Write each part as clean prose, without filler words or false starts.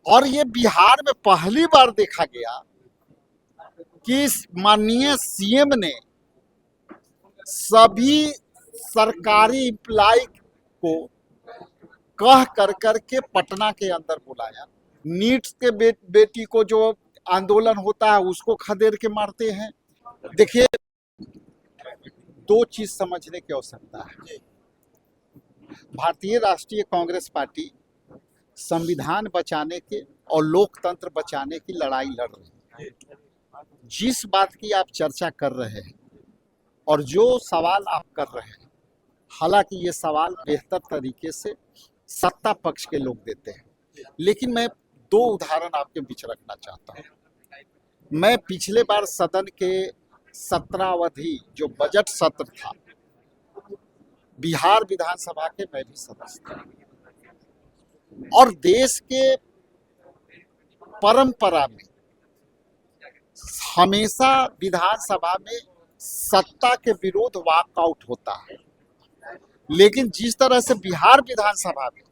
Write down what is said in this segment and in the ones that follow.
और ये बिहार में पहली बार देखा गया कि माननीय सीएम ने सभी सरकारी एम्प्लॉय को कह कर के पटना के अंदर बुलाया। नीट के बेटी को जो आंदोलन होता है उसको खदेड़ के मारते हैं। देखिए, दो चीज समझने की आवश्यकता है। भारतीय राष्ट्रीय कांग्रेस पार्टी संविधान बचाने के और लोकतंत्र बचाने की लड़ाई लड़ रही है। जिस बात की आप चर्चा कर रहे हैं और जो सवाल आप कर रहे हैं, हालांकि ये सवाल बेहतर तरीके से सत्ता पक्ष के लोग देते हैं, लेकिन मैं दो उदाहरण आपके बीच रखना चाहता हूं। मैं पिछले बार सदन के 17 जो बजट सत्र था, बिहार विधानसभा के मैं भी सदस्य था और देश के परंपरा में हमेशा विधानसभा में सत्ता के विरोध वॉकआउट होता है। लेकिन जिस तरह से बिहार विधानसभा में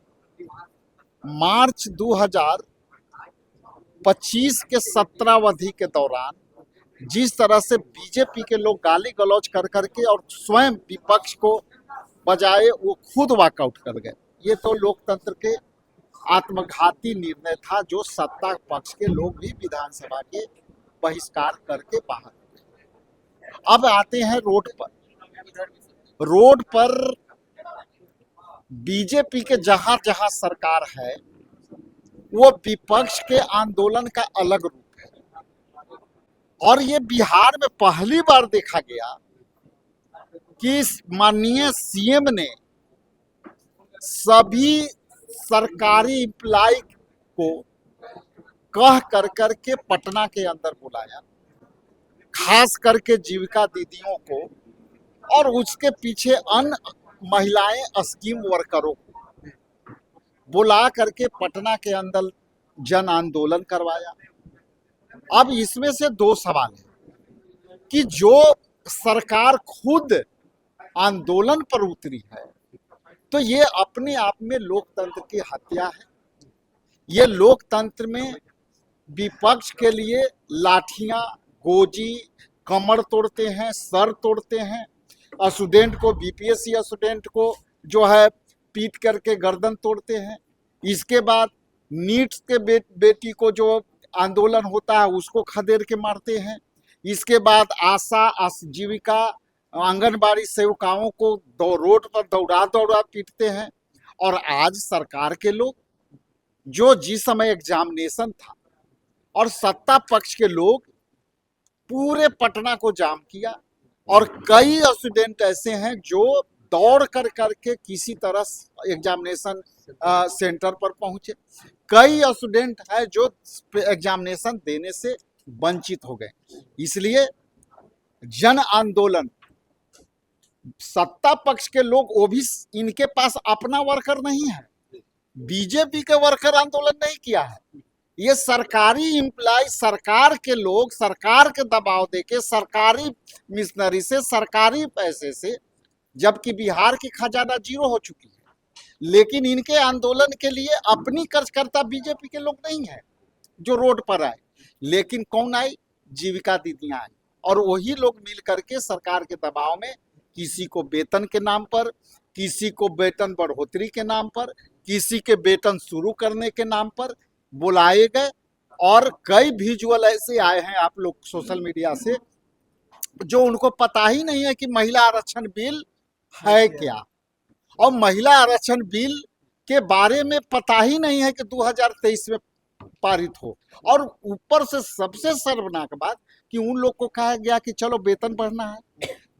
मार्च 2025 के 17 के दौरान जिस तरह से बीजेपी के लोग गाली गलौज कर करके और स्वयं विपक्ष को बजाय वो खुद वॉकआउट कर गए, ये तो लोकतंत्र के आत्मघाती निर्णय था जो सत्ता पक्ष के लोग भी विधानसभा के बहिष्कार करके बाहर। अब आते हैं रोड पर। रोड पर बीजेपी के जहां जहां सरकार है वो विपक्ष के आंदोलन का अलग रूप है। और ये बिहार में पहली बार देखा गया कि माननीय सीएम ने सभी सरकारी एम्प्लॉय को कह कर के पटना के अंदर बुलाया, खास करके जीविका दीदियों को और उसके पीछे अन्य महिलाएं स्कीम वर्करों को बुला करके पटना के अंदर जन आंदोलन करवाया। अब इसमें से दो सवाल है कि जो सरकार खुद आंदोलन पर उतरी है तो ये अपने आप में लोकतंत्र की हत्या है। ये लोकतंत्र में विपक्ष के लिए लाठियां, गोजी, कमर तोड़ते हैं, सर तोड़ते हैं, स्टूडेंट को, बीपीएससी स्टूडेंट को जो है पीट करके गर्दन तोड़ते हैं। इसके बाद नीट के बेटी को जो आंदोलन होता है उसको खदेड़ के मारते हैं। इसके बाद आशा, आजीविका, आंगनबाड़ी सेविकाओं को रोड पर दौड़ा दौड़ा पीटते हैं। और आज सरकार के लोग जो जिस समय एग्जामिनेशन था और सत्ता पक्ष के लोग पूरे पटना को जाम किया और कई स्टूडेंट ऐसे हैं जो दौड़ कर करके किसी तरह एग्जामिनेशन सेंटर पर पहुंचे। कई स्टूडेंट हैं जो एग्जामिनेशन देने से वंचित हो गए। इसलिए जन आंदोलन, सत्ता पक्ष के लोग, वो भी इनके पास अपना वर्कर नहीं है, बीजेपी के वर्कर आंदोलन नहीं किया है। ये सरकारी एम्प्लॉय, सरकार के लोग, सरकार के दबाव देके, सरकारी मिशनरी से, सरकारी पैसे से, जबकि बिहार की खजाना जीरो हो चुकी है, लेकिन इनके आंदोलन के लिए अपनी कर्जकर्ता बीजेपी के लोग नहीं है जो रोड पर आए। लेकिन कौन आई? जीविका दीदियां आई और वही लोग मिल करके सरकार के दबाव में किसी को वेतन के नाम पर, किसी को वेतन बढ़ोतरी के नाम पर, किसी के वेतन शुरू करने के नाम पर बुलाए गए। और कई विजुअल ऐसे आए हैं आप लोग सोशल मीडिया से जो उनको पता ही नहीं है कि महिला आरक्षण बिल है क्या, और महिला आरक्षण बिल के बारे में पता ही नहीं है कि 2023 में पारित हो। और ऊपर से सबसे शर्मनाक बात कि उन लोग को कहा गया कि चलो वेतन बढ़ना है,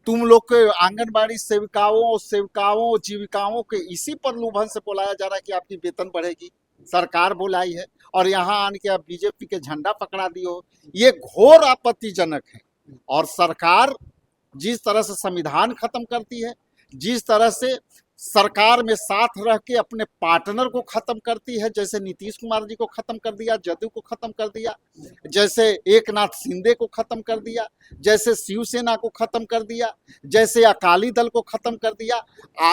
तुम लोग के आंगनबाड़ी सेविकाओं जीविकाओं के इसी पर लुभान से बुलाया जा रहा है कि आपकी वेतन बढ़ेगी, सरकार बुलाई है और यहाँ आन के आप बीजेपी के झंडा पकड़ा दिए हो। ये घोर आपत्तिजनक है। और सरकार जिस तरह से संविधान खत्म करती है, जिस तरह से सरकार में साथ रह के अपने पार्टनर को खत्म करती है, जैसे नीतीश कुमार जी को खत्म कर दिया, जदयू को खत्म कर दिया, जैसे एकनाथ शिंदे को खत्म कर दिया, जैसे शिवसेना को खत्म कर दिया, जैसे अकाली दल को खत्म कर दिया।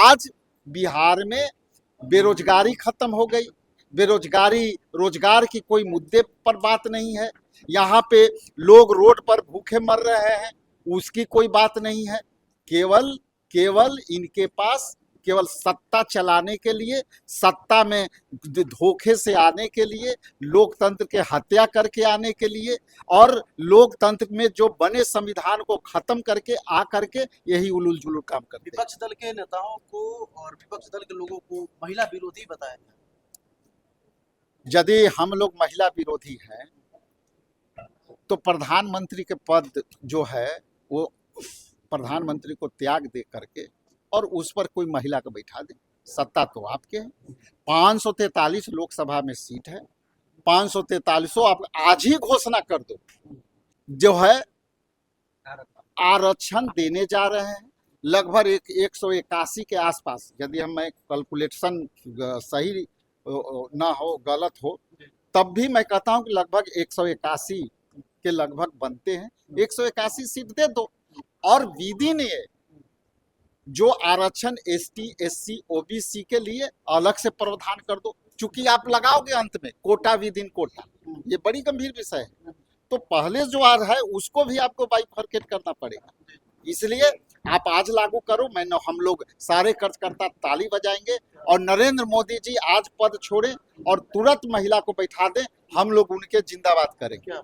आज बिहार में बेरोजगारी खत्म हो गई, बेरोजगारी, रोजगार की कोई मुद्दे पर बात नहीं है। यहाँ पे लोग रोड पर भूखे मर रहे हैं, उसकी कोई बात नहीं है। केवल केवल इनके पास केवल सत्ता चलाने के लिए, सत्ता में धोखे से आने के लिए, लोकतंत्र के हत्या करके आने के लिए और लोकतंत्र में जो बने संविधान को खत्म करके आ करके यही उलूल जुलूल काम करते हैं। विपक्ष दल के नेताओं को और विपक्ष दल के लोगों को महिला विरोधी बताया गया। यदि हम लोग महिला विरोधी हैं तो प्रधानमंत्री के पद जो है वो प्रधानमंत्री को त्याग दे करके और उस पर कोई महिला को बैठा दे। सत्ता तो आपके है। 543 लोकसभा में सीट है, 543 आप आज ही घोषणा कर दो। जो है आरक्षण देने जा रहे हैं लगभग 181 के आसपास, यदि हम मैं कैलकुलेशन सही ना हो गलत हो तब भी मैं कहता हूं कि लगभग 181 के लगभग बनते हैं। 181 सीट दे दो और विधि ने जो आरक्षण एसटी, एससी, ओबीसी के लिए अलग से प्रावधान कर दो। चूंकि आप लगाओगे अंत में कोटा विद इन कोटा, ये बड़ी गंभीर विषय है, तो पहले जो आ रहा है उसको भी आपको बाइफरकेट करना पड़ेगा। इसलिए आप आज लागू करो, हम लोग सारे कार्यकर्ता ताली बजाएंगे और नरेंद्र मोदी जी आज पद छोड़े और तुरंत महिला को बैठा दें, हम लोग उनके जिंदाबाद करेंगे।